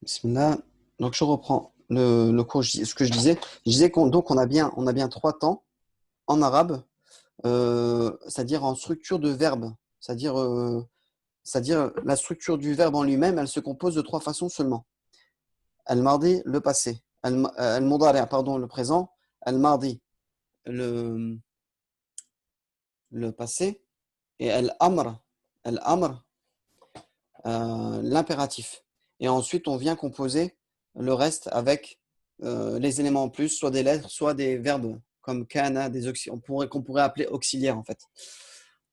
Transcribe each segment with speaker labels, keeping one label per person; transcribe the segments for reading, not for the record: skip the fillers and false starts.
Speaker 1: Bismillah. Donc, je reprends le cours, ce que je disais. Je disais donc on a bien trois temps en arabe, c'est-à-dire en structure de verbe. C'est-à-dire la structure du verbe en lui-même, elle se compose de trois façons seulement. Al-mardi, le passé. Al-mudari', pardon, le présent. Al-mardi, le, le passé. Et al-amr, l'impératif. Et ensuite, on vient composer le reste avec les éléments en plus, soit des lettres, soit des verbes, comme kana, qu'on pourrait appeler auxiliaires en fait.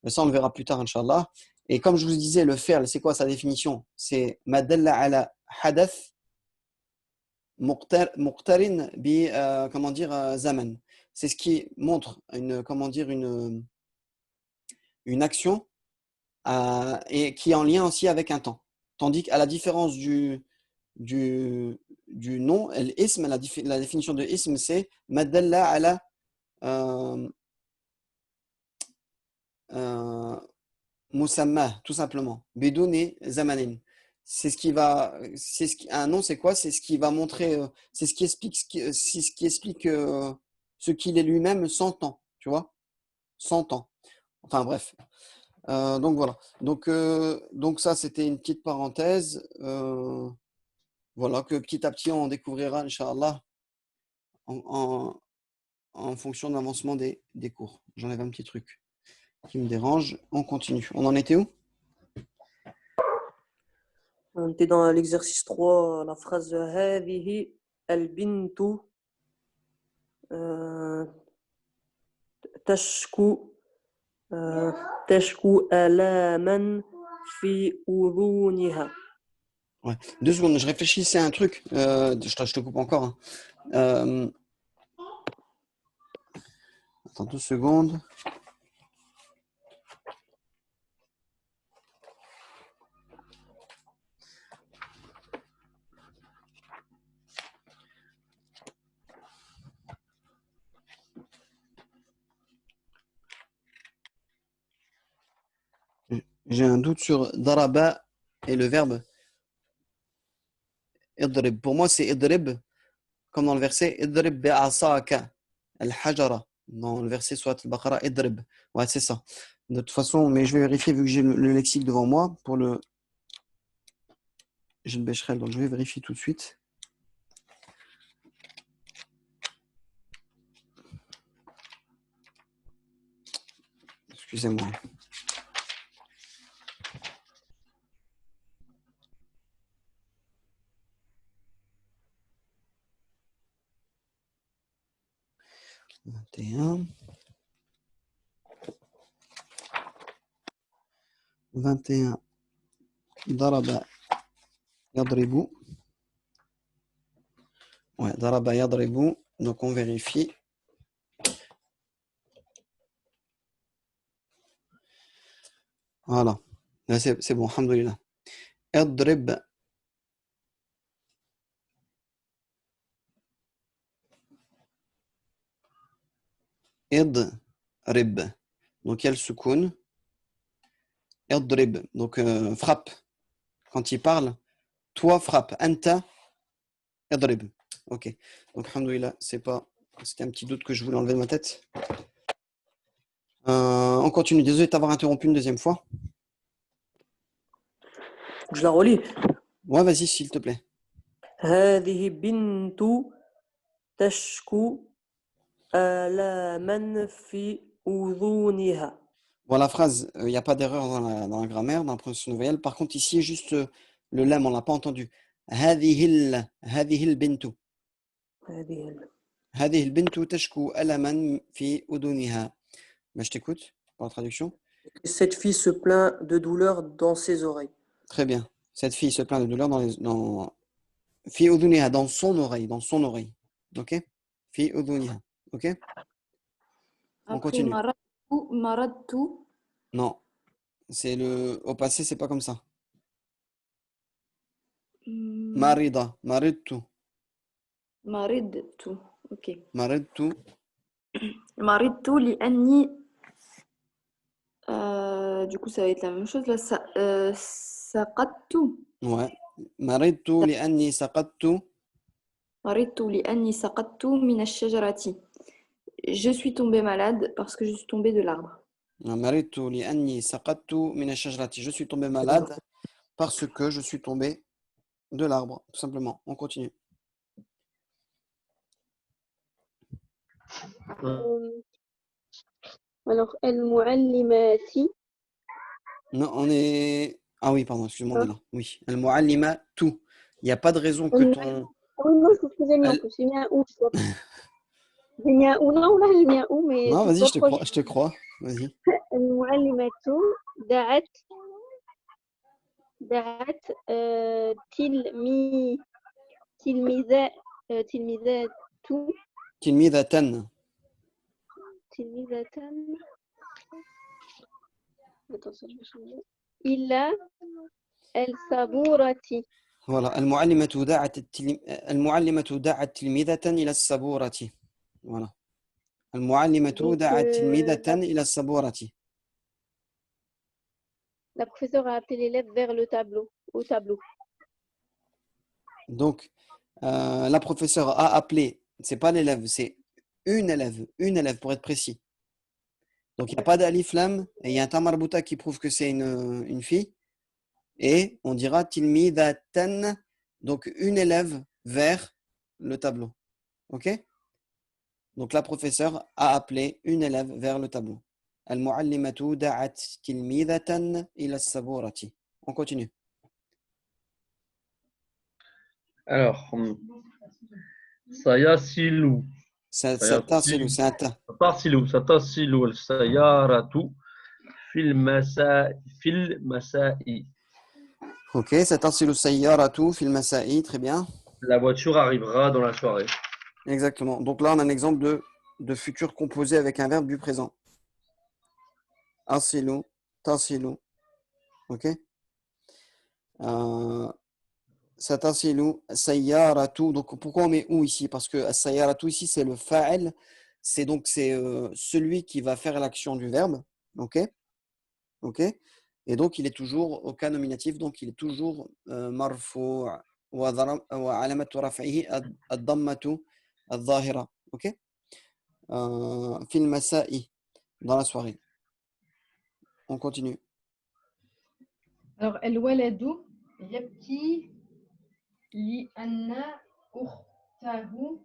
Speaker 1: Mais ça, on le verra plus tard, Inch'Allah. Et comme je vous disais, le fi'l, c'est quoi sa définition? C'est ma dalla ala hadath muqtarin bi, comment dire, zaman. C'est ce qui montre comment dire, une action et qui est en lien aussi avec un temps. Tandis qu'à la différence du nom, l'ism, la définition de ism, c'est madalla ala musamma, tout simplement. Biduni zamanin. Un nom, c'est quoi? C'est ce qui va montrer, c'est ce qui explique, ce qui explique ce qu'il est lui-même sans temps, tu vois? Sans temps. Enfin bref. Donc voilà. Donc ça, c'était une petite parenthèse. Voilà, que petit à petit, on découvrira, Inch'Allah, en, en, en fonction de l'avancement des cours. J'enlève un petit truc qui me dérange. On continue. On en était où?
Speaker 2: On était dans l'exercice 3, la phrase هذه البنت تشكو تشكو آلاما في أذنها.
Speaker 1: Ouais. 2 secondes, je réfléchissais à un truc. Je te coupe encore, hein. Attends 2 secondes. J'ai un doute sur daraba et le verbe idrib. Pour moi, c'est idrib, comme dans le verset idrib bi'asaka al-hajara. Dans le verset Surat al-Baqarah, idrib. Ouais, c'est ça. De toute façon, mais je vais vérifier vu que j'ai le lexique devant moi. J'ai le Becherel, donc je vais vérifier tout de suite. Excusez-moi. « 21. Daraba yadribu. Ouais, daraba yadribu. Donc on vérifie. Voilà. Là, c'est bon, alhamdoulilah. Idrib. Idrib. Donc il y a le soukoun. Idrib. Donc frappe. Quand il parle, toi frappe. Anta idrib. Ok. Donc alhamdoulilah, c'était un petit doute que je voulais enlever de ma tête. On continue. Désolé de t'avoir interrompu une deuxième fois.
Speaker 2: Je la relis.
Speaker 1: Ouais, vas-y, s'il te plaît.
Speaker 2: هذه بنت تشكو آلاما في أذنها.
Speaker 1: Bon, la phrase, il n'y a pas d'erreur dans la grammaire, dans la prononciation nouvelle. Par contre, ici, juste le lemme, on ne l'a pas entendu. هذه البنت. هذه البنت تشكو ألما في أذنها. Je t'écoute pour la traduction.
Speaker 2: Cette fille se plaint de douleur dans ses oreilles.
Speaker 1: Très bien. Cette fille se plaint de douleur في أذنها, dans son oreille, OK? في أذنها. OK? On
Speaker 3: Après,
Speaker 1: continue.
Speaker 3: maradtu.
Speaker 1: Non. Au passé, c'est pas comme ça. Marida. Maridtu.
Speaker 3: Maridtu. Ok.
Speaker 1: Maridtu.
Speaker 3: Maridtu li'anni. Du coup, ça va être la même chose là. Saqattu.
Speaker 1: Ouais. مرضت لأني سقطت.
Speaker 3: مرضت لأني سقطت من الشجرة. Je suis tombée malade parce que je suis tombée de l'arbre.
Speaker 1: مرضت لأني سقطت من الشجرة. Je suis tombé malade parce que je suis tombé de l'arbre, tout simplement. On continue.
Speaker 4: Alors, المعلمات.
Speaker 1: Non, on est... Ah oui, pardon, excuse-moi, on est là. Oui. المعلمة tout. Il n'y a pas de raison que ton...
Speaker 4: Oui, non, excusez-moi,
Speaker 1: Elle-
Speaker 4: j'ai mis un ou. J'ai mis un ou, non, là, j'ai mis un ou, mais
Speaker 1: Non,
Speaker 4: c'est
Speaker 1: vas-y,
Speaker 4: pas proche.
Speaker 1: je te crois. Vas-y.
Speaker 4: المعلمة دعت تلميذة تلميذات
Speaker 1: تلميذة.
Speaker 4: تلميذة attention, je vais changer. إلى السبورة.
Speaker 1: Voilà. المعلمة دعت تلميذة إلى السبورة. Voilà. المعلمة
Speaker 4: Donc,
Speaker 1: دعت تلميذة إلى السبورة.
Speaker 4: la professeure a appelé l'élève vers le tableau, au tableau.
Speaker 1: Donc, la professeure a appelé, c'est pas l'élève, c'est une élève pour être précis. Donc, il n'y a pas d'alif lam et il y a un tamarbouta qui prouve que c'est une fille. Et on dira tilmidatan, donc une élève vers le tableau. Ok? Donc, la professeure a appelé une élève vers le tableau. Al-muallimatu da'at tilmidatan ila saburati. On continue.
Speaker 5: Alors, sayasilu.
Speaker 1: C'est un ta, c'est un ta.
Speaker 5: ستتصل السيارة في المساء.
Speaker 1: Ok, satasilu sayyaratu fil masa'i, très bien.
Speaker 5: La voiture arrivera dans la soirée.
Speaker 1: Exactement. Donc là, on a un exemple de futur composé avec un verbe du présent. Asilu, tasilu. Ok. Satasilu, sayyaratu. Donc pourquoi on met ou ici? Parce que sayyaratu ici, c'est le fa'il. C'est donc celui qui va faire l'action du verbe. Ok. Ok. Et donc il est toujours au cas nominatif. Donc il est toujours marfou' wa alamatu raf'ihi ad-dammatu al-zahira. Ok. Fil masa'i, dans la soirée. On continue.
Speaker 6: Alors, الولد يبكي لأن أخته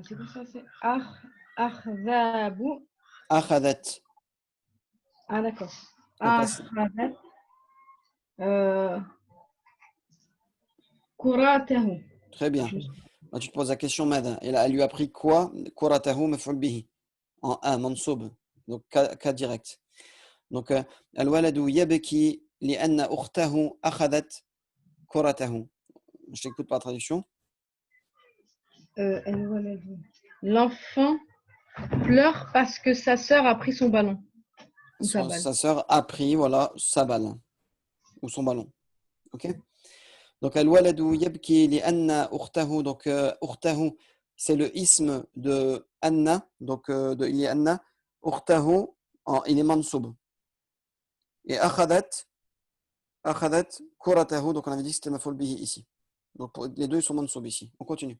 Speaker 6: c'est quoi ça? C'est أخذاب.
Speaker 1: Akhadat.
Speaker 6: Ah, d'accord.
Speaker 1: Atas.
Speaker 6: أخذت كراته.
Speaker 1: Très bien. Là, tu te poses la question, Mada. Elle lui a pris quoi? Kuratahu maf'ul bihi. En A, mansoub. Donc, cas direct. Donc, al-waladu yabki li'anna ukhtahu akhadat kuratahu. Je t'écoute par la traduction.
Speaker 6: الولد. L'enfant pleure parce que sa sœur a pris son ballon. Ou sa balle.
Speaker 1: Sa sœur a pris, voilà, sa balle. Ou son ballon. Ok? Donc, al-waladu yabki li'anna ukhtahu. Donc, ukhtahu, c'est le isme de Anna. Donc, de li'anna ukhtahu, il est mansoub. Et akhadat kuratahu. Donc, on avait dit que c'était maf'ul bihi ici. Donc, les deux sont mansoub ici. On continue.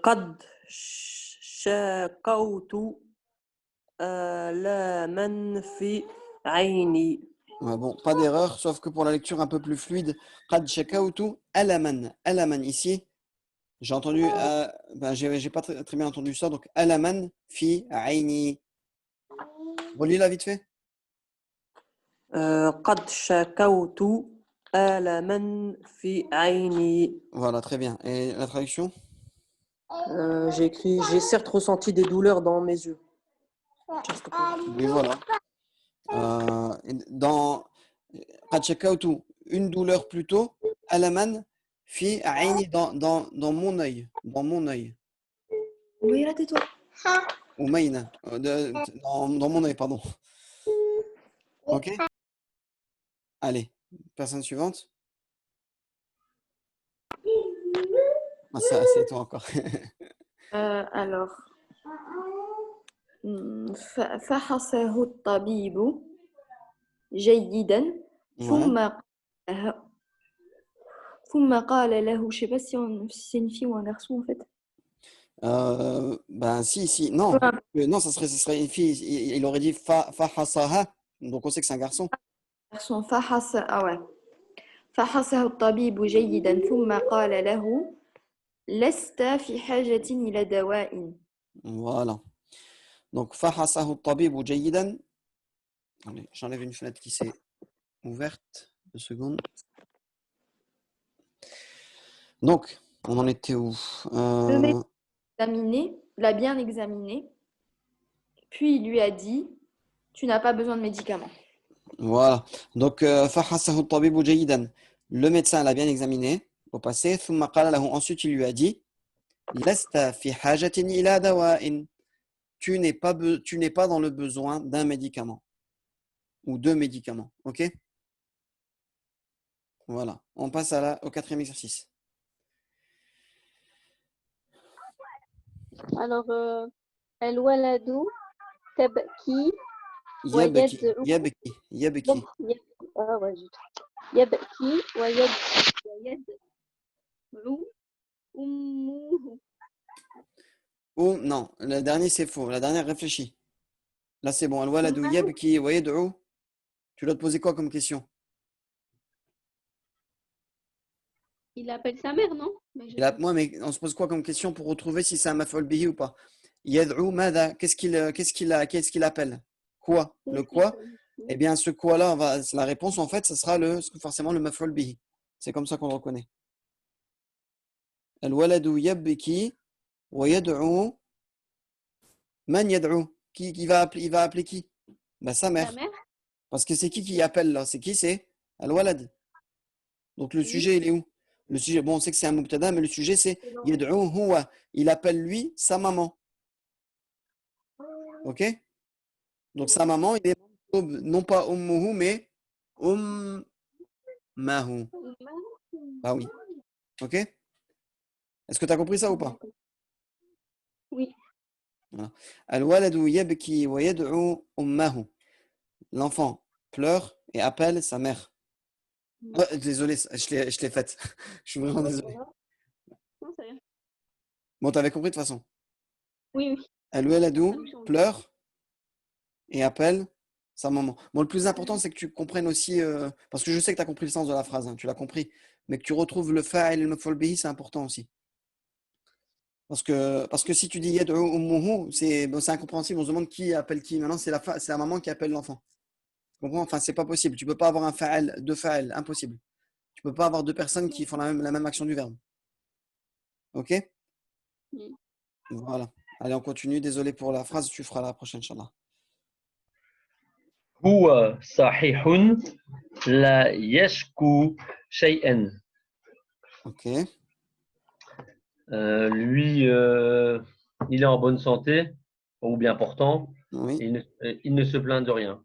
Speaker 2: قد شكوت آلاما في عيني.
Speaker 1: Ouais, bon, pas d'erreur, sauf que pour la lecture un peu plus fluide, qad shakawtu alaman. Alaman ici, j'ai entendu, j'ai pas très bien entendu ça, donc alaman fi aini. Relis-la vite fait.
Speaker 2: قد شكوت آلاما في عيني.
Speaker 1: Voilà, très bien. Et la traduction?
Speaker 2: J'ai écrit j'ai certes ressenti des douleurs dans mes yeux.
Speaker 1: Oui, voilà. Dans qad shakawtu, une douleur plutôt, alaman fi aini, dans mon œil. Dans mon œil.
Speaker 3: Oui, là, tais-toi.
Speaker 1: Ou maïna, dans mon œil, pardon. Ok? Allez, personne suivante. Ah, ça, c'est toi encore.
Speaker 3: Alors, فحصه الطبيب جيدا
Speaker 1: Ouais.
Speaker 3: ثم قال له, je sais pas si c'est une fille ou un garçon en fait.
Speaker 1: Ben si, non. Non, ça serait une fille. Il aurait dit fahasaha. Donc on sait que c'est un garçon.
Speaker 3: Garçon, فحصه الطبيب جيدا ثم قال له لست في حاجة إلى دواء.
Speaker 1: Voilà. Donc fahasahu tabibu jayidan. Attendez, j'enlève une fenêtre qui s'est ouverte. 2 secondes. Donc, on en était où?
Speaker 3: L'a bien examiné, puis il lui a dit tu n'as pas besoin de médicaments.
Speaker 1: Voilà. Donc, fahasahu tabibu jayidan. Le médecin l'a bien examiné au passé. Thumma qala lahu. Ensuite, il lui a dit Lasta fi hajatin ila dawa'in. Tu n'es pas dans le besoin d'un médicament ou de médicaments. Ok? Voilà. On passe au 4e exercice.
Speaker 4: Alors, الولد تبكي
Speaker 1: Yabki.
Speaker 4: ويدعو
Speaker 1: Yabki. Yabki.
Speaker 4: يبكي ويدعو أمه.
Speaker 1: Ou non, le dernier c'est faux. La dernière réfléchis. Là c'est bon. Al-waladu yabki wa yad'u. Tu dois te poser quoi comme question?
Speaker 4: Il appelle sa mère, non? Mais je-
Speaker 1: Moi, mais on se pose quoi comme question pour retrouver si c'est un maf'ul bihi ou pas? Yad'u mada. Qu'est-ce qu'il appelle? Quoi? Le quoi? Eh bien, ce quoi-là, la réponse en fait, ce sera forcément le maf'ul bihi. C'est comme ça qu'on le reconnaît. Al-waladu yabki wa yad'u. Man yad'u. Il va appeler qui? Bah, sa
Speaker 4: Sa
Speaker 1: mère.
Speaker 4: mère?
Speaker 1: Parce que c'est qui appelle là? C'est qui? C'est Al-walad. Donc le
Speaker 4: Oui.
Speaker 1: sujet, il est où? Le sujet, bon, on sait que c'est un mubtada, mais le sujet, c'est yad'u huwa. Il appelle lui sa maman. Ok? Donc sa maman, il est non pas ummuhu, mais ummahu. Ah oui. Ok? Est-ce que tu as compris ça ou pas?
Speaker 4: Oui.
Speaker 1: Voilà. Al-waladu yabki wa yad'u ummahu. L'enfant pleure et appelle sa mère. Oh, désolé, je l'ai faite. Je suis vraiment désolé.
Speaker 4: Non, c'est rien.
Speaker 1: Bon, tu avais compris de toute façon.
Speaker 4: Oui.
Speaker 1: Al-waladu pleure et appelle sa maman. Bon, le plus important, c'est que tu comprennes aussi, parce que je sais que tu as compris le sens de la phrase, hein, tu l'as compris, mais que tu retrouves le fa'il et le maf'ul bihi, c'est important aussi. Parce que si tu dis yad'u ummuhu, c'est incompréhensible, on se demande qui appelle qui. Maintenant, c'est la maman qui appelle l'enfant. Tu comprends? Enfin, c'est pas possible. Tu peux pas avoir un fa'il, deux fa'il, impossible. Tu peux pas avoir deux personnes qui font la même action du verbe. Ok?
Speaker 4: Oui.
Speaker 1: Voilà. Allez, on continue. Désolé pour la phrase, tu feras la prochaine, Inch'Allah.
Speaker 5: هو صحيح لا يشكو شيئا.
Speaker 1: Ok.
Speaker 5: Lui, il est en bonne santé, ou bien portant,
Speaker 1: Oui.
Speaker 5: il ne se plaint de rien.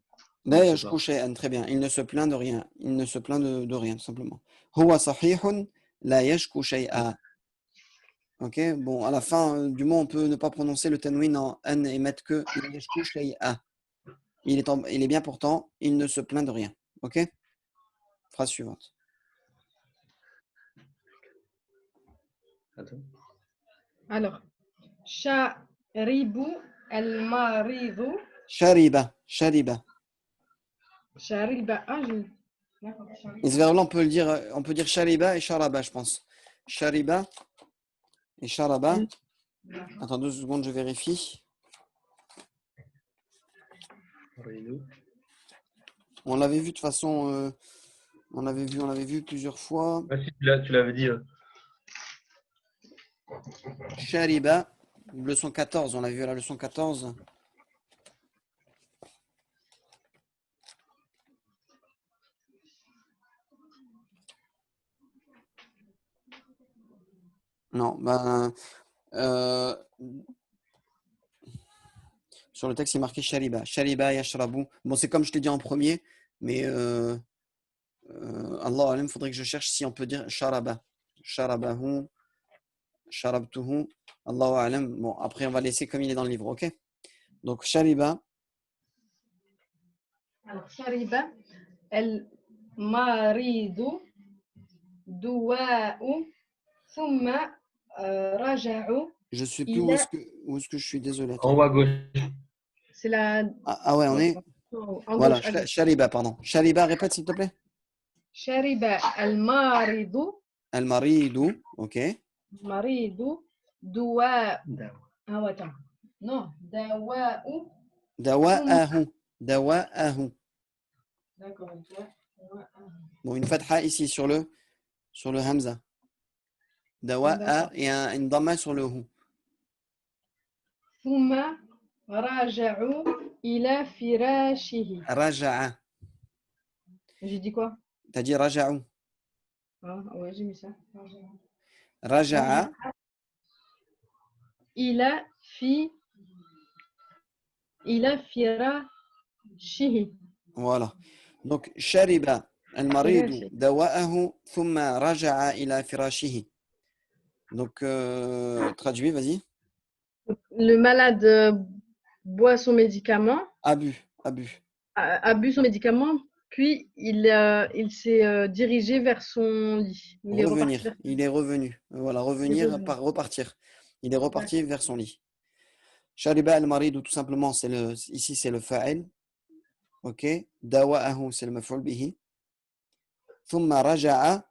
Speaker 1: Là, yashku shay'an, très bien. Il ne se plaint de rien. Il ne se plaint de rien, tout simplement. Huwa sahihun la yashku shay'a. Ok, bon, à la fin du mot, on peut ne pas prononcer le tanwin en an et mettre que la yashku shay'a. Il est bien portant, il ne se plaint de rien. Ok? Phrase suivante.
Speaker 5: Attends.
Speaker 6: Alors, Sharibu al-maridu.
Speaker 1: Shariba.
Speaker 6: Shariba. D'accord,
Speaker 1: Et ce verbe-là, on peut dire shariba et sharaba, je pense. Shariba et sharaba. Attends 2 secondes, je vérifie. On l'avait vu de toute façon, on l'avait vu plusieurs fois.
Speaker 5: Ah, si, tu l'avais dit.
Speaker 1: Shariba, leçon 14, on l'a vu à la leçon 14. Non, sur le texte, il est marqué Shariba. Shariba yashrabu. Bon, c'est comme je t'ai dit en premier, mais Allah alam, il faudrait que je cherche si on peut dire Sharaba. Sharabahu, Sharabtuhu. Allahu alam. Bon, après, on va laisser comme il est dans le livre, ok? Donc, shariba,
Speaker 6: Alors, shariba al-maridu duwa'u thumma raja'u
Speaker 1: je sais plus
Speaker 6: ila.
Speaker 1: où est-ce que je suis, désolé.
Speaker 5: En
Speaker 1: Attends.
Speaker 5: haut à gauche.
Speaker 6: C'est la.
Speaker 1: Ah ouais, on est.
Speaker 6: En
Speaker 1: Voilà,
Speaker 6: gauche, à gauche.
Speaker 1: shariba, pardon. Shariba, répète s'il te plaît.
Speaker 6: Shariba al-maridu
Speaker 1: Al-maridu, ok.
Speaker 6: duwa'u. Ah ouais, attends. Non, dawa'u.
Speaker 1: Dawa'ahu. Dawa'ahu.
Speaker 6: D'accord.
Speaker 1: Bon, une fatha ici sur le hamza. Dawa'a
Speaker 6: D'accord.
Speaker 1: et une dhamma sur le hu.
Speaker 6: Thumma raja'u ila firashihi.
Speaker 1: Raja'a.
Speaker 6: J'ai dit quoi?
Speaker 1: T'as dit raja'u.
Speaker 6: Ah ouais, j'ai mis ça.
Speaker 1: Raja'a.
Speaker 6: Ila firashihi.
Speaker 1: Voilà. Donc, shariba al-maridu dawa'ahu thumma raja'a ila firashihi. Donc, traduis, vas-y.
Speaker 6: Le malade boit son médicament,
Speaker 1: Abu.
Speaker 6: a bu son médicament, puis il s'est dirigé vers son lit. Il est reparti
Speaker 1: Revenir.
Speaker 6: vers son lit.
Speaker 1: Il est revenu. Voilà,
Speaker 6: Il est
Speaker 1: revenir,
Speaker 6: revenu.
Speaker 1: repartir. Il est reparti vers son lit. Shariba al-maridu, tout simplement, ici, c'est le fa'il. Ok. Dawa'ahu, c'est le maf'ul bihi. Thumma raja'a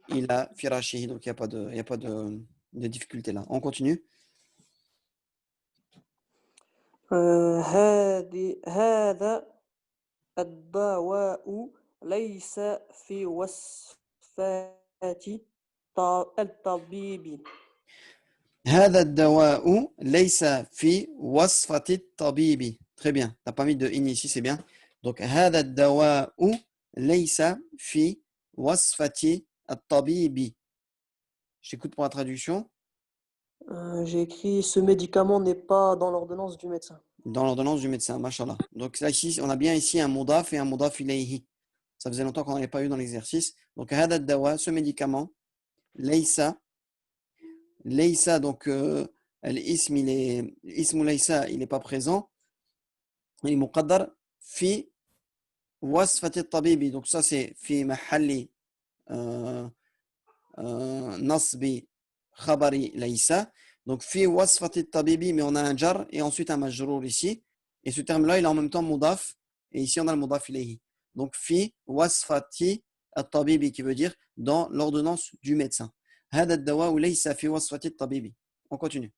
Speaker 1: ila firashihi. Donc, il n'y a pas de difficulté là. On continue.
Speaker 2: هذا الدواء ليس في وصفات الطبيب.
Speaker 1: هذا الدواء ليس في وصفة الطبيب. Très bien. T'as pas mis de in ici, c'est bien. Donc, هذا الدواء ليس في وصفة الطبيب. J'écoute pour la traduction.
Speaker 2: J'ai écrit ce médicament n'est pas dans l'ordonnance du médecin.
Speaker 1: Dans l'ordonnance du médecin, mashallah. Donc là, ici, on a bien ici un mudaf et un mudaf ilayhi. Ça faisait longtemps qu'on n'avait pas eu dans l'exercice. Donc, هذا الدواء, ce médicament, ليس, donc, l'ism, l'ism laysa, il n'est pas présent. Il est muqaddar fi wasfati at-tabibi. Donc ça c'est fi mahalli nasbi khabari laysa. Donc fi wasfati at-tabibi, mais on a un jar et ensuite un majrour ici. Et ce terme-là, il est en même temps mudaf. Et ici, on a le mudaf ilayhi. Donc fi wasfati at-tabibi, qui veut dire dans l'ordonnance du médecin. هذا الدواء ليس في وصفة الطبيب. On continue.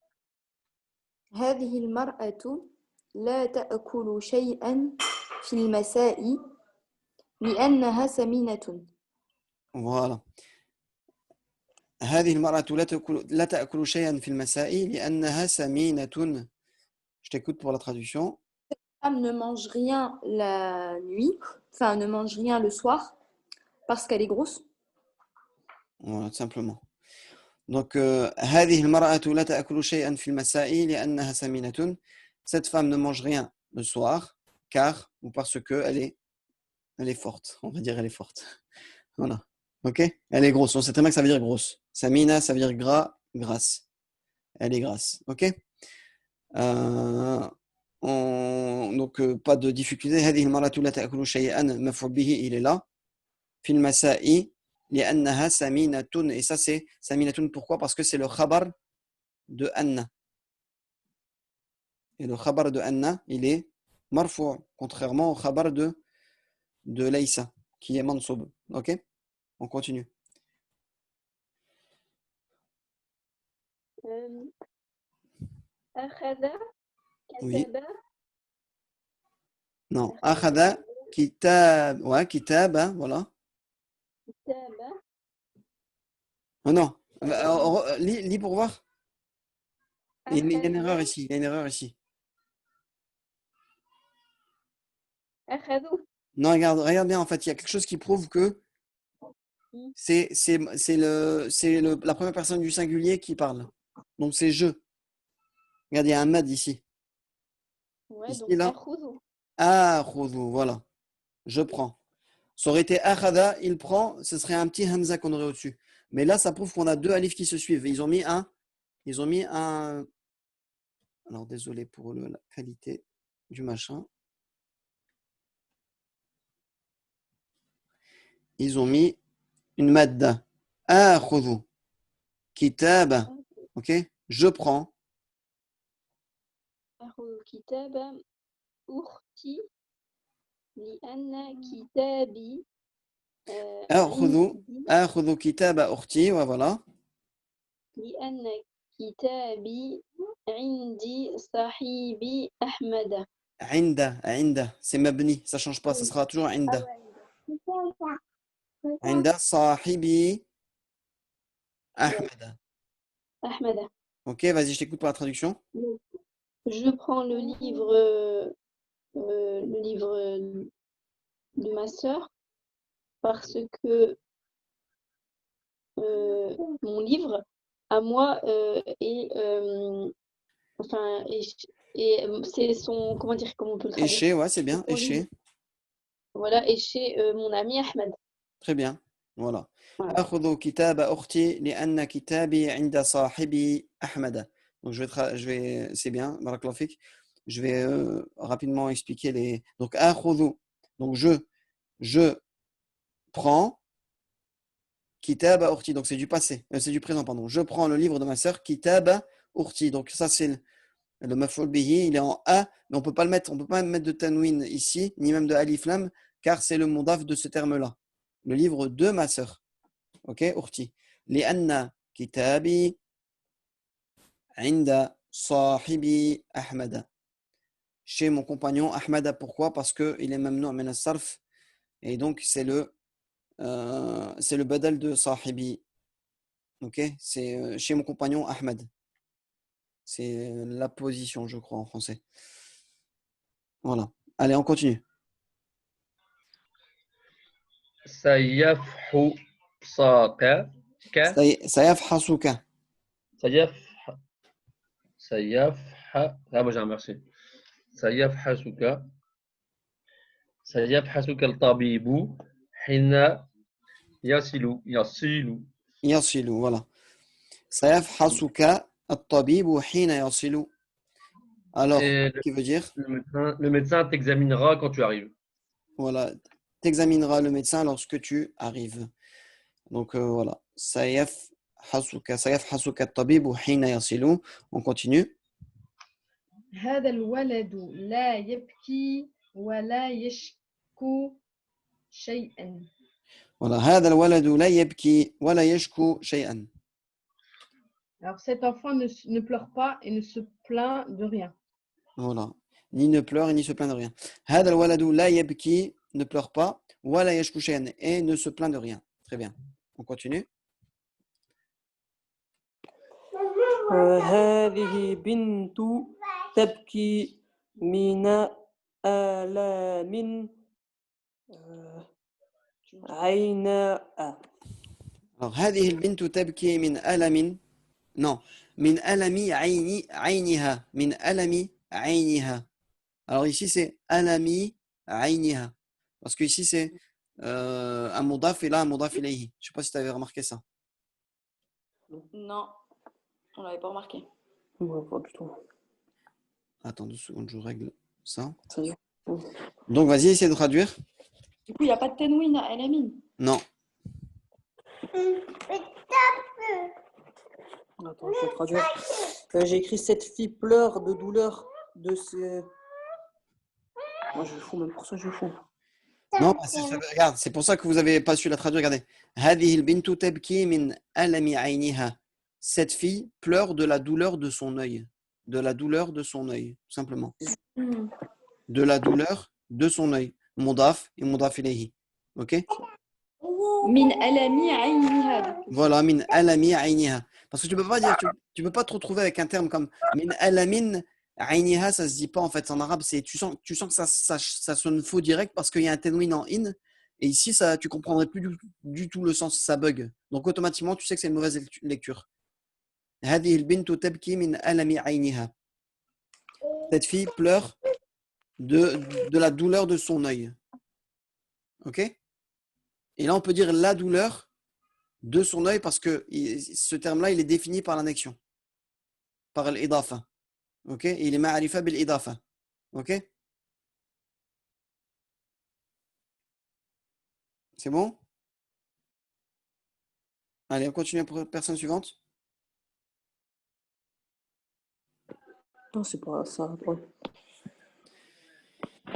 Speaker 3: هذه المرأة لا تأكل شيئا في المساء لأنها سمينة.
Speaker 1: Voilà. هذه المرأة لا تأكل شيئا في المساء لأنها سمينة. Je t'écoute pour la traduction.
Speaker 3: Femme ne mange rien la nuit, enfin ne mange rien le soir parce qu'elle est grosse.
Speaker 1: Voilà, tout simplement. Donc, هذه المرأة لا تأكل شيئا في المساء لأنها سمينة. Cette femme ne mange rien le soir car ou parce que elle est forte. On va dire elle est forte. Voilà. Ok. Elle est grosse. On sait très bien que ça veut dire grosse. Samina, ça veut dire gras, grasse. Elle est grasse. Ok. Donc pas de difficulté. هذه المرأة لا تأكل شيئا مفعول به il est là. في المساء لأنها سمينة. Et ça c'est سمينة. Pourquoi? Parce que c'est le khabar de Anna. Et le khabar de Anna, il est marfou', contrairement au khabar de Laysa, qui est mansoub. Ok? On continue.
Speaker 4: أخذ
Speaker 1: Oui.
Speaker 4: كتب
Speaker 1: Non. Akhada kitab. Ouais, kitab, hein, voilà.
Speaker 4: كتاب
Speaker 1: Oh, non. Lis pour voir. Il y a une erreur ici. Il y a une erreur ici.
Speaker 4: أخذوا.
Speaker 1: Non, regarde bien, en fait, il y a quelque chose qui prouve que c'est la première personne du singulier qui parle. Donc c'est je. Regarde, il y a un mad ici.
Speaker 4: Ouais,
Speaker 1: Ici,
Speaker 4: donc
Speaker 1: là.
Speaker 4: أخذوا.
Speaker 1: Akhudhu, voilà. Je prends. Ça aurait été akhada, il prend, ce serait un petit hamza qu'on aurait au-dessus. Mais là, ça prouve qu'on a deux alifs qui se suivent. Ils ont mis un Alors, désolé pour la qualité du machin. Ils ont mis une madda. Akhudhu kitaba. Ok? Je prends.
Speaker 4: أخذ كتاب أختي لأن كتابي
Speaker 1: Akhudhu kitaba ukhti. Ouais, voilà.
Speaker 4: لأن كتابي عندي صاحبي أحمد.
Speaker 1: Inda. C'est mabni. Ça change pas. Ça sera toujours inda. Inda sahibi Ahmed.
Speaker 4: أحمد.
Speaker 1: Ok, vas-y, je t'écoute pour la traduction.
Speaker 4: Je prends le livre de ma sœur parce que mon livre à moi est enfin et c'est son comment on peut le traduire?
Speaker 1: Éché, ouais, c'est bien.
Speaker 4: Mon
Speaker 1: Éché.
Speaker 4: livre, voilà, est chez mon ami Ahmed.
Speaker 1: Très bien. Voilà.
Speaker 4: Voilà.
Speaker 1: أخذ كتاب أختي لأن كتابي عند صاحبي أحمد. Donc c'est bien, barakallahu fik. Je vais rapidement expliquer les. Donc أخذ, donc je prends كتاب أختي. Donc c'est du passé, c'est du présent, pardon. Je prends le livre de ma sœur كتاب أختي. Donc ça c'est le maf'ul bihi, il est en A, mais on peut pas mettre de tanwin ici, ni même de alif lam, car c'est le mudaf de ce terme-là. Le livre de ma sœur. Ok, أختي. لأن كتابي عند صاحبي أحمد. Chez mon compagnon Ahmad. Pourquoi? Parce qu'il est mamnou min as-sarf, et donc c'est le badal de sahibi. Ok, c'est chez mon compagnon Ahmad. C'est la position, je crois, en français. Voilà. Allez, on continue.
Speaker 5: سيفحصك
Speaker 1: سيفحصك.
Speaker 5: Ah, moi j'ai remercié. سيفحصك الطبيب حين يصل.
Speaker 1: يصل. Voilà. سيفحصك الطبيب حين يصل. Alors,
Speaker 5: Et
Speaker 1: qui veut dire?
Speaker 5: le médecin t'examinera quand tu arrives.
Speaker 1: Voilà. T'examineras le médecin lorsque tu arrives. Donc, voilà. سيفحصك الطبيب حين يصل. On continue.
Speaker 6: هذا الولد لا يبكي ولا يشكو شيئا.
Speaker 1: Voilà. هذا الولد لا يبكي ولا يشكو شيئا.
Speaker 6: Alors cet enfant ne pleure pas et ne se plaint de rien.
Speaker 1: Voilà. Ni ne pleure ni se plaint de rien. هذا الولد لا يبكي, ne pleure pas, ولا يشكو شيئا, et ne se plaint de rien. Très bien. On continue.
Speaker 2: هذه بنت تبكي من آلام عيناء.
Speaker 1: Alors, هذه البنت تبكي من ألم. Non. من ألم عينها. من ألم عينها. Alors ici c'est ألم عينها. Parce que ici c'est un mudaf et là un mudaf ilayhi. Je ne sais pas si tu avais remarqué ça.
Speaker 3: Non, on l'avait pas remarqué.
Speaker 2: Ouais, pas du tout.
Speaker 1: Attends 2 secondes, je règle ça.
Speaker 2: Ça y est.
Speaker 1: Donc vas-y, essaie de traduire.
Speaker 3: Du coup, il n'y a pas de tanwin à Elamine.
Speaker 1: Non.
Speaker 2: Attends, je vais traduire. J'ai écrit cette fille pleure de douleur de ses. Moi, je fous, même pour ça, je fous.
Speaker 1: Non, regarde, c'est pour ça que vous n'avez pas su la traduire. Regardez. هذه البنت تبكي من ألم عينها. Cette fille pleure de la douleur de son œil. De la douleur de son œil, tout simplement. De la douleur de son œil. Mudaf et mudaf ilayhi. Ok?
Speaker 3: Min alami ayniha.
Speaker 1: Voilà, min alami ayniha. Parce que tu peux pas dire, tu peux pas te retrouver avec un terme comme min alamin ayniha, ça se dit pas en fait en arabe. C'est tu sens que ça sonne faux direct parce qu'il y a un tanwin en in. Et ici, ça, tu comprendrais plus du tout le sens, ça bug. Donc automatiquement, tu sais que c'est une mauvaise lecture. هذه البنت تبكي من ألم عينها. Cette fille pleure de la douleur de son œil. Ok? Et là, on peut dire la douleur de son œil parce que ce terme-là, il est défini par l'annexion, par l'idafa. Ok? Il est ma'arifa bil idafa. Ok? C'est bon? Allez, on continue pour la personne suivante.
Speaker 2: Non, c'est pas ça. Ouais.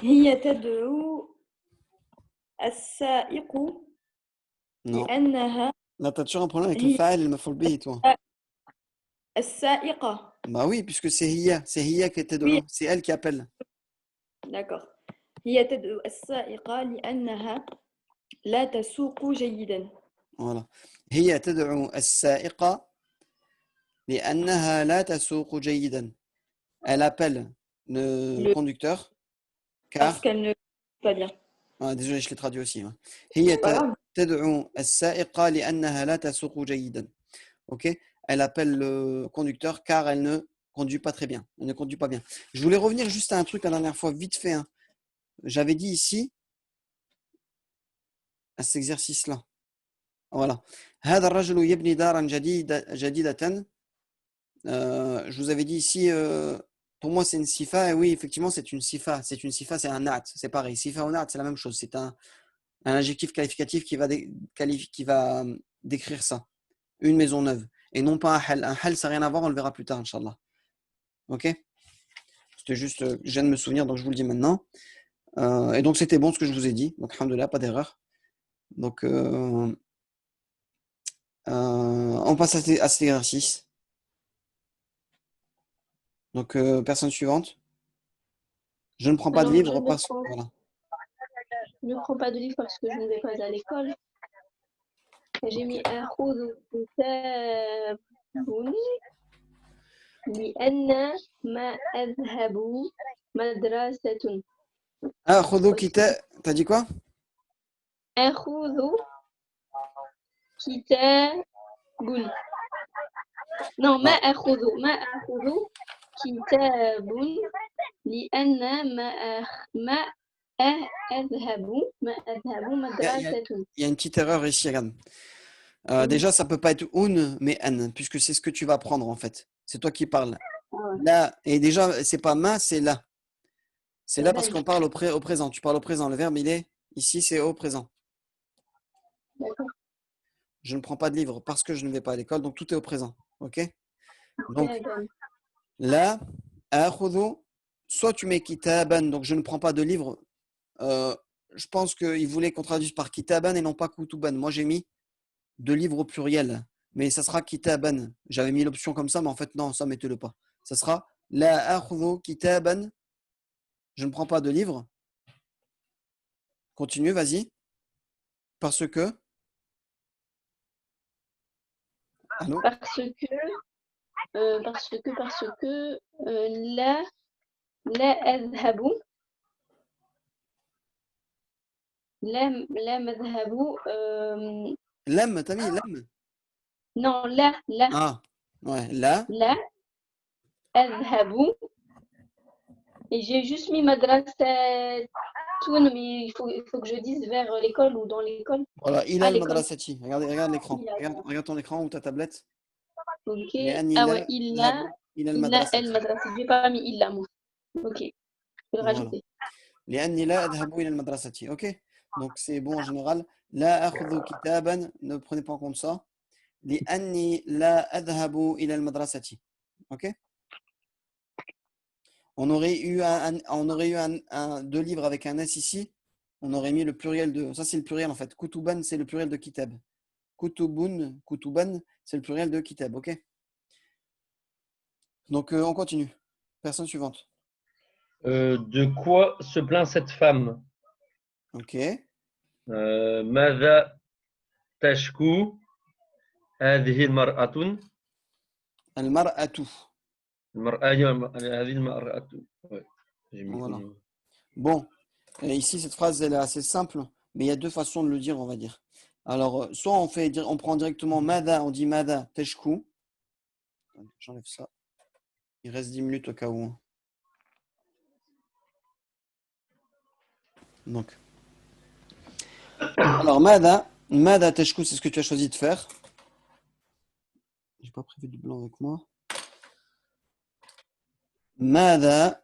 Speaker 3: هي تدعو السائق
Speaker 1: Non.
Speaker 3: لأنها
Speaker 1: Là, tu as toujours un problème avec le
Speaker 3: هي
Speaker 1: fa'al et le maf'ul bihi, toi.
Speaker 3: السائقة.
Speaker 1: Bah oui, puisque c'est hiya. C'est hiya qui était de
Speaker 3: Oui,
Speaker 1: l'eau. C'est elle qui appelle.
Speaker 3: d'accord. هي تدعو السائقة لأنها لا تسوق جيدا.
Speaker 1: Voilà. هي تدعو السائق لأنها لا تسوق جيدا. Elle appelle le
Speaker 3: Le...
Speaker 1: conducteur
Speaker 3: Parce
Speaker 1: car.
Speaker 3: qu'elle ne pas bien.
Speaker 1: Ah, désolé, je l'ai traduit aussi. Ouais. هي
Speaker 3: Pas grave.
Speaker 1: تدعو السائق لأنها لا تسوق جيدا. Ok? Elle appelle le conducteur car elle ne conduit pas très bien. Elle ne conduit pas bien. Je voulais revenir juste à un truc la dernière fois, vite fait. Hein. J'avais dit ici, à cet exercice-là. Voilà. هذا الرجل يبني دارا جديدة. Je vous avais dit ici, pour moi c'est une sifa, et oui, effectivement c'est une sifa. C'est une sifa, c'est un naat, c'est pareil. Sifa ou naat, c'est la même chose. C'est un adjectif qualificatif qui va décrire ça. Une maison neuve. Et non pas un hal. Un hal, ça n'a rien à voir, on le verra plus tard, Inch'Allah. Ok? C'était juste, je viens de me souvenir, donc je vous le dis maintenant. Et donc c'était bon ce que je vous ai dit. Donc, alhamdoulilah, pas d'erreur. Donc, on passe à cet exercice. Donc, personne suivante. Je ne prends pas de
Speaker 4: Alors,
Speaker 1: livre parce que. Voilà.
Speaker 4: je ne prends pas de livre parce que je ne vais pas à l'école. J'ai mis un khudhu kitabun لأن ما أذهب مدرسة.
Speaker 1: Ah, Khodo Kita. T'as dit quoi?
Speaker 4: أخذ كتاب. Non, ما أخذ كتاب لأن ما أذهب مدرسة.
Speaker 1: Il y a une petite erreur ici, regarde. Déjà, ça peut pas être un, mais an, puisque c'est ce que tu vas prendre en fait. C'est toi qui parles.
Speaker 4: Ouais.
Speaker 1: Là, et déjà, c'est pas ma, c'est là. C'est là parce
Speaker 4: Ben,
Speaker 1: qu'on parle au présent. Tu parles au présent. Le verbe, il est ici, c'est au présent.
Speaker 4: d'accord.
Speaker 1: Je ne prends pas de livre parce que je ne vais pas à l'école, donc tout est au présent. Ok? Donc là, akhudhu, soit tu mets kitaban, donc je ne prends pas de livre. Je pense qu'il voulait qu'on traduise par kitaban et non pas kutuban. Moi, j'ai mis de livres au pluriel, mais ça sera kitaban. J'avais mis l'option comme ça, mais en fait, non, ça, mettez-le pas. Ça sera la akhudhu kitaban. Je ne prends pas de livre. Continue, vas-y. Parce que. Allô?
Speaker 4: parce que لا أذهب لا مذهب
Speaker 1: Lam, t'as mis lam?
Speaker 4: non لا
Speaker 1: Ah, ouais, là.
Speaker 4: أذهب et j'ai juste mis madrasatun, mais il faut que je dise vers l'école ou dans l'école.
Speaker 1: Voilà, il
Speaker 4: À
Speaker 1: a le
Speaker 4: l'école.
Speaker 1: madrasati. Regarde l'écran. Regarde ton écran ou ta tablette.
Speaker 4: Ok.
Speaker 1: لأن
Speaker 4: Ah
Speaker 1: لا
Speaker 4: ouais, il a
Speaker 1: إلى
Speaker 4: el
Speaker 1: المدرسة.
Speaker 4: madrasa. J'ai pas mis il a moi. Ok, je vais le
Speaker 1: Voilà.
Speaker 4: rajouter.
Speaker 1: لأني لا أذهب إلى المدرسة. Ok? Donc c'est bon en général. لا أخذ كتابا. Ne prenez pas en compte ça. لأني لا أذهب إلى المدرسة. Ok? On aurait eu deux livres avec un S ici. On aurait mis le pluriel de. Ça, c'est le pluriel en fait. Kutuban, c'est le pluriel de kitab. Kutuban, c'est le pluriel de kitab. Ok? Donc, on continue. Personne suivante.
Speaker 5: De quoi se plaint cette femme?
Speaker 1: Ok.
Speaker 5: ماذا تشكو هذه المرأة؟
Speaker 1: Al-mar'atu.
Speaker 5: هذه المرأة. Ouais, j'ai mis
Speaker 1: Voilà. Bon, ici, cette phrase, elle est assez simple, mais il y a deux façons de le dire, on va dire. Alors, soit on prend directement mada, on dit mada teshku. J'enlève ça. Il reste 10 minutes au cas où. Donc. Alors, mada teshku, c'est ce que tu as choisi de faire. J'ai pas prévu du blanc avec moi. ماذا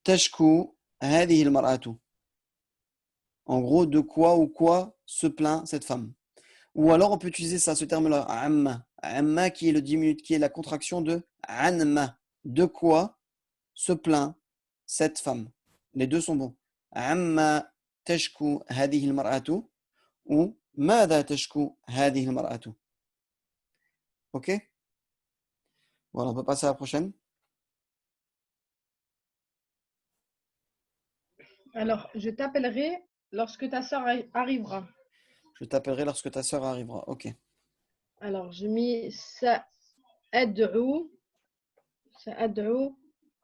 Speaker 1: تشكو هذه المرأة. En gros, de quoi ou quoi se plaint cette femme. Ou alors, on peut utiliser ça, ce terme-là, amma. Amma qui est le diminutif, qui est la contraction de anma. De quoi se plaint cette femme. Les deux sont bons. Amma tashku hadihi al-mar'atu ou ماذا تشكو هذه المرأة. Ok? Voilà, on peut passer à la prochaine.
Speaker 6: Alors, je t'appellerai lorsque ta sœur arrivera.
Speaker 1: Je t'appellerai lorsque ta sœur arrivera. Ok.
Speaker 6: Alors, j'ai mis سأدعو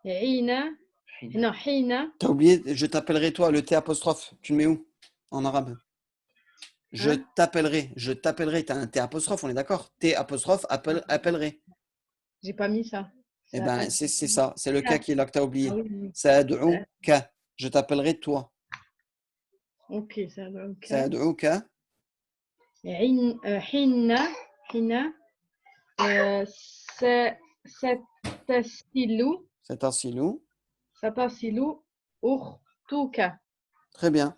Speaker 6: حين non حين
Speaker 1: T'as oublié, je t'appellerai toi, le T apostrophe. Tu le mets où? En arabe. Je
Speaker 6: Hein?
Speaker 1: t'appellerai. T'as un T apostrophe, on est d'accord? T apostrophe, appellerai.
Speaker 6: J'ai pas mis ça.
Speaker 1: Eh ben, c'est ça. C'est le cas qui est là que t'as
Speaker 6: Ah
Speaker 1: oublié.
Speaker 6: oui, oui.
Speaker 1: Sa'ad'uka. Je t'appellerai toi.
Speaker 6: Ok, سأدعوك
Speaker 1: Sa'ad'uka.
Speaker 6: حين
Speaker 1: Satarsilu.
Speaker 6: ستصل أختك.
Speaker 1: Très bien.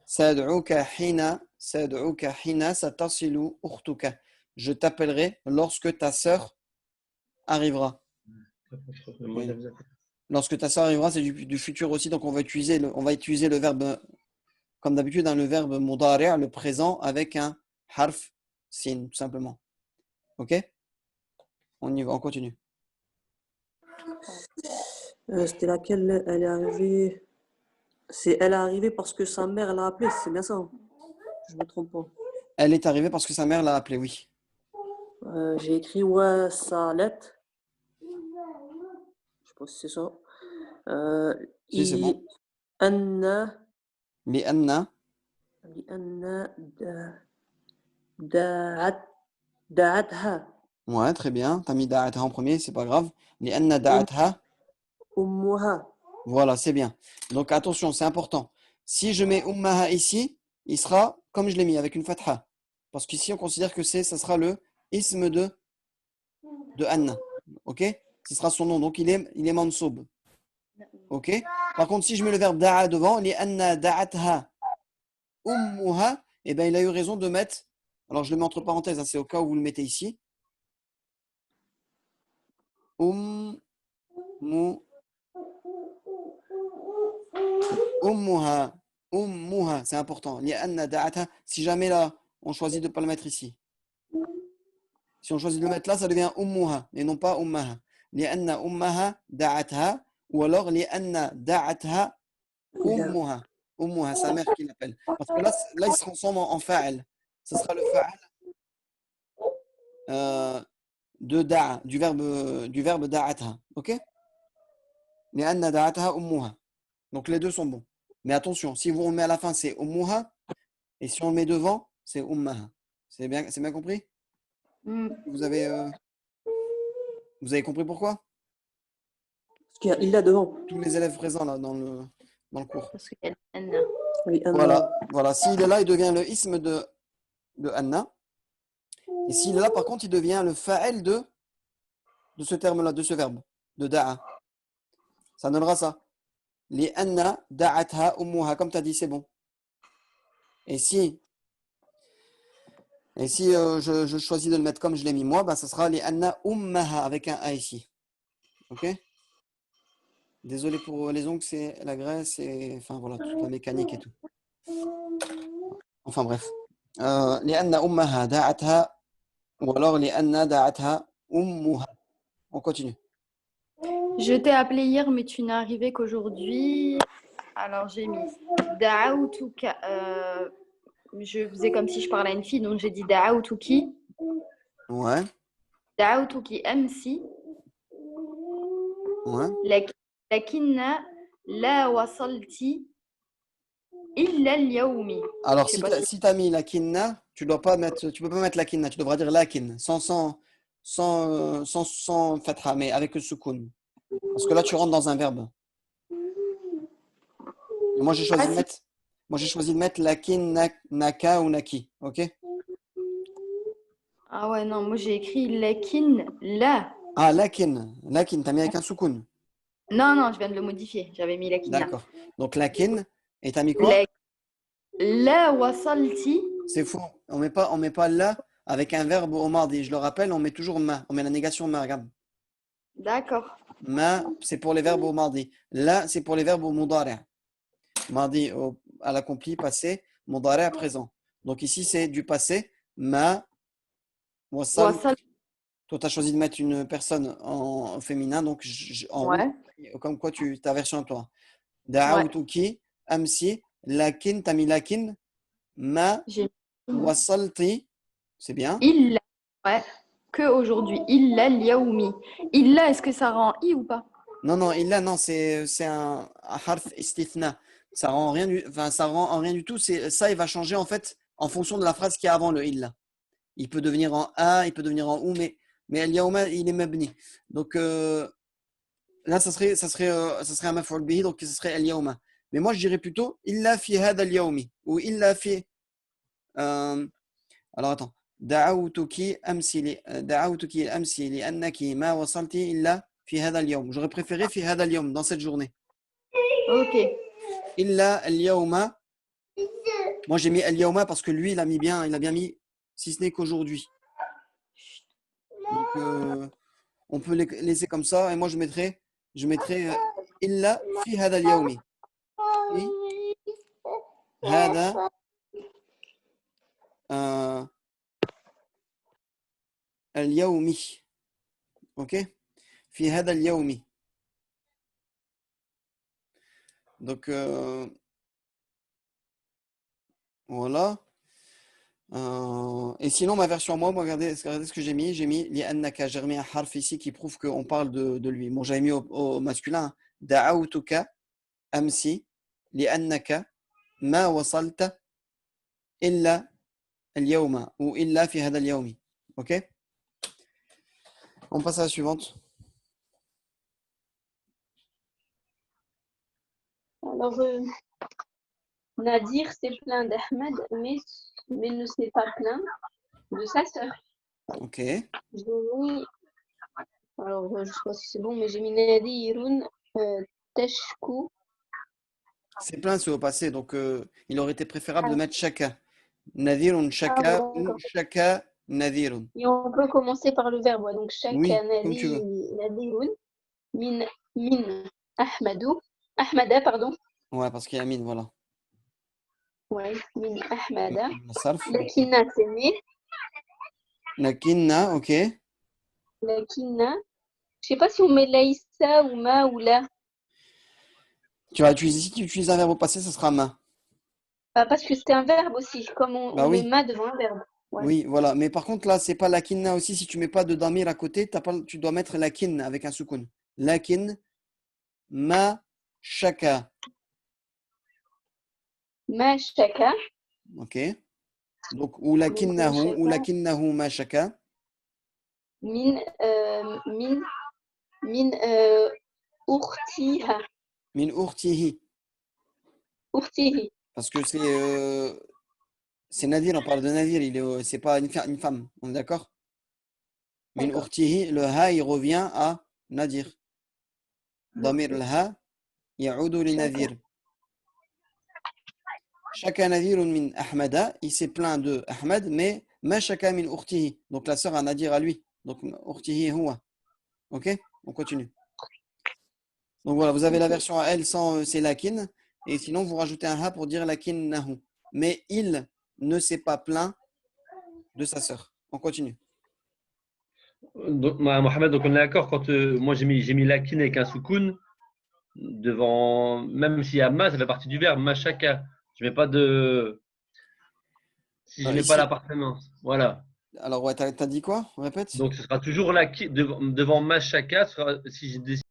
Speaker 1: Sa'ad'uka hina. Sa'ad'uka hina. Satarsilu ukhtuka. Je t'appellerai lorsque ta sœur arrivera. Oui. Lorsque ta sœur arrivera, c'est du futur aussi. Donc, on va utiliser le verbe, comme d'habitude, le verbe mudari', le présent, avec un harf sin, tout simplement. Ok? On y va, on continue.
Speaker 2: C'était laquelle elle est arrivée. Elle est arrivée parce que sa mère l'a appelée, c'est bien ça. Hein. Je me trompe pas.
Speaker 1: Elle est arrivée parce que sa mère l'a appelée, oui.
Speaker 2: J'ai écrit ouais, sa lettre. Je sais pas si c'est ça.
Speaker 1: Si, c'est bon.
Speaker 2: Anna.
Speaker 1: لأن
Speaker 2: دعتها
Speaker 1: Ouais, très bien. T'as mis da'atha en premier, c'est pas grave. لأن da'atha.
Speaker 2: أمها.
Speaker 1: Voilà, c'est bien. Donc attention, c'est important. Si je mets ummaha ici, il sera comme je l'ai mis, avec une fatha. Parce qu'ici, on considère que ça sera le ism de Anna. Ok? Ce sera son nom. Donc il est mansoub. Ok? Par contre, si je mets le verbe da'a devant, li anna da'atha ummuha, eh ben il a eu raison de mettre. Alors je le mets entre parenthèses, hein, c'est au cas où vous le mettez ici. Ummuha. Ummuha, c'est important. Li anna da'atha. Si jamais là, on choisit de ne pas le mettre ici. Si on choisit de le mettre là, ça devient ummuha et non pas ummaha. Li anna ummaha da'atha ou alors li anna da'atha ummuha. Ummuha, sa mère qui l'appelle. Parce que là, il se transforme en fa'al. Ce sera le fa'al de da'a, du verbe da'atha. Ok? Li anna da'atha ummuha. Donc les deux sont bons. Mais attention, si vous on met à la fin, c'est ummuha. Et si on le met devant, c'est ummaha. C'est bien compris? Vous avez compris pourquoi?
Speaker 2: Parce qu'il y a devant.
Speaker 1: Tous les élèves présents là dans le cours.
Speaker 3: Parce qu'il y a Anna.
Speaker 2: Oui, Anna.
Speaker 1: Voilà. S'il est là, il devient le ism de Anna. Et s'il est là, par contre, il devient le fa'el de ce terme-là, de ce verbe, de da'a. Ça donnera ça. Li anna da'atha ummuha, comme tu as dit, c'est bon. Et si je choisis de le mettre comme je l'ai mis moi, bah, ça sera li anna ummaha avec un A ici. Ok? Désolé pour les ongles, c'est la graisse et enfin voilà, toute la mécanique et tout. Enfin bref. Li anna ummaha da'atha ou alors li anna da'atha ummuha. On continue.
Speaker 3: Je t'ai appelé hier, mais tu n'es arrivé qu'aujourd'hui. Alors j'ai mis Da'awtuka. Je faisais comme si je parlais à une fille, donc j'ai dit Da'awtuki.
Speaker 1: Ouais.
Speaker 3: Da'awtuki amsi.
Speaker 1: Ouais.
Speaker 3: Lakinna la wasalti illa al-yawmi.
Speaker 1: Alors
Speaker 3: Je sais pas
Speaker 1: si tu as mis la kinna, tu peux pas mettre la kinna, tu devras dire la kin sans fatha, mais avec le soukoun. Parce que là tu rentres dans un verbe. Et moi j'ai choisi de mettre lakin naka ou naki, OK?
Speaker 3: Ah ouais, non, moi j'ai écrit lakin la.
Speaker 1: Ah, lakin, t'as mis avec un soukoun.
Speaker 3: Non, non, je viens de le modifier. J'avais mis lakinna.
Speaker 1: D'accord. Donc lakin, et t'as mis quoi?
Speaker 3: La la wasalti.
Speaker 1: C'est faux. On met pas là avec un verbe au mardi. Je le rappelle, on met toujours ma. On met la négation ma. Regarde.
Speaker 3: D'accord.
Speaker 1: Ma, c'est pour les verbes au mardi. Là, c'est pour les verbes au mudari'. Mardi à l'accompli, passé, mudari' à présent. Donc ici, c'est du passé. Ma, wasal.
Speaker 3: Wasal.
Speaker 1: Toi, tu as choisi de mettre une personne au féminin, donc en
Speaker 3: Ouais.
Speaker 1: haut, comme quoi ta version à toi.
Speaker 3: Ouais.
Speaker 1: Da'awtuki, amsi, lakin, t'as mis lakin, ma,
Speaker 3: J'ai
Speaker 1: wasalti, c'est bien.
Speaker 3: illa. Ouais. Que aujourd'hui. Illa liaoumi. Illa, est-ce que ça rend i ou pas?
Speaker 1: Non, non, illa, non, c'est un harf istithna. Ça rend rien enfin, ça rend en rien du tout. Ça, il va changer en fait en fonction de la phrase qui est avant le illa. Il peut devenir en a, il peut devenir en ou, mais al yawma, il est mabni. Donc là, ça serait un maf'ul bihi, donc ça serait al yawma. Mais moi, je dirais plutôt illa fi hada al yawmi ou illa fi. Alors attends. دعوتك أمس لأنك ما وصلت إلا في هذا اليوم. J'aurais préféré في هذا اليوم, dans cette journée.
Speaker 3: Ok.
Speaker 1: إلا اليوم. Moi j'ai mis اليوم parce que lui il a bien mis si ce n'est qu'aujourd'hui. Donc on peut les laisser comme ça et moi je mettrai إلا في هذا اليوم. في هذا اليوم. Ok? في هذا اليوم. Donc voilà. Et sinon, ma version moi, regardez ce que j'ai mis. J'ai mis li'annaka, j'ai remis un harf ici qui prouve qu'on parle de lui. Bon, j'avais mis au masculin. Da'awtuka amsi li'annaka ma wasalta illa al-yawma ou illa fi hada al-yawmi. Ok? On passe à la suivante.
Speaker 4: Alors, Nadir s'est plaint d'Ahmed, mais ne s'est pas plaint de sa sœur.
Speaker 1: Ok.
Speaker 4: J'ai mis, alors je sais pas si c'est bon, mais j'ai mis Nadirun Tashku.
Speaker 1: C'est plein, c'est au passé. Donc, il aurait été préférable de mettre chaka. Nadirun shaka ou
Speaker 4: d'accord.
Speaker 1: shaka nadirun.
Speaker 4: Et on peut commencer par le verbe. Donc,
Speaker 1: Oui,
Speaker 4: Shaka
Speaker 1: comme tu veux.
Speaker 4: Nadirun min Ahmadou. Ahmada, pardon.
Speaker 1: Ouais, parce qu'il y a mine, voilà.
Speaker 4: Ouais, min Ahmada.
Speaker 1: Sarf.
Speaker 4: Lakinna, c'est mais.
Speaker 1: Lakinna, ok.
Speaker 4: Lakinna. Je sais pas si on met Laïssa ou Ma ou La.
Speaker 1: Si tu utilises un verbe au passé, ça sera ma.
Speaker 4: Parce que c'était un verbe aussi, comme
Speaker 1: Bah
Speaker 4: on met
Speaker 1: oui,
Speaker 4: Ma devant un verbe. Ouais.
Speaker 1: oui, voilà. Mais par contre, là, c'est pas lakinna aussi. Si tu mets pas de damir à côté, tu dois mettre lakin avec un soukoun. Lakin, ma, shaka.
Speaker 4: Ma Shaka.
Speaker 1: Ok. Donc, ou
Speaker 4: Donc, Ma
Speaker 1: lakinnahu ma shaka.
Speaker 4: Min, min Urtiha.
Speaker 1: Min urtihi.
Speaker 4: Urtihi.
Speaker 1: Parce que c'est Nadir, on parle de Nadir, c'est pas une femme. On est d'accord? Min
Speaker 4: D'accord.
Speaker 1: urtihi, le ha, il revient à Nadir. Damir al ha, ya'udu li Nadir. Chaka nadirun min Ahmada, il s'est plaint de Ahmed, mais ma chaka min urtihi. Donc la sœur a Nadir à lui. Donc urtihi huwa. Ok? On continue. Donc voilà, vous avez la version à elle sans c'est lakin. Et sinon, vous rajoutez un ha pour dire lakin nahu. Mais il ne s'est pas plaint de sa sœur. On continue.
Speaker 5: Donc, Mohamed, donc on est d'accord quand moi j'ai mis lakin avec un soukoun devant, même s'il y a ma, ça fait partie du verbe, machaka. Je mets pas de. Si je mets pas
Speaker 1: Ici,
Speaker 5: l'appartenance. Voilà.
Speaker 1: alors ouais, t'as dit quoi? On répète?
Speaker 5: Donc ce sera toujours lakin devant machaka. Si je décide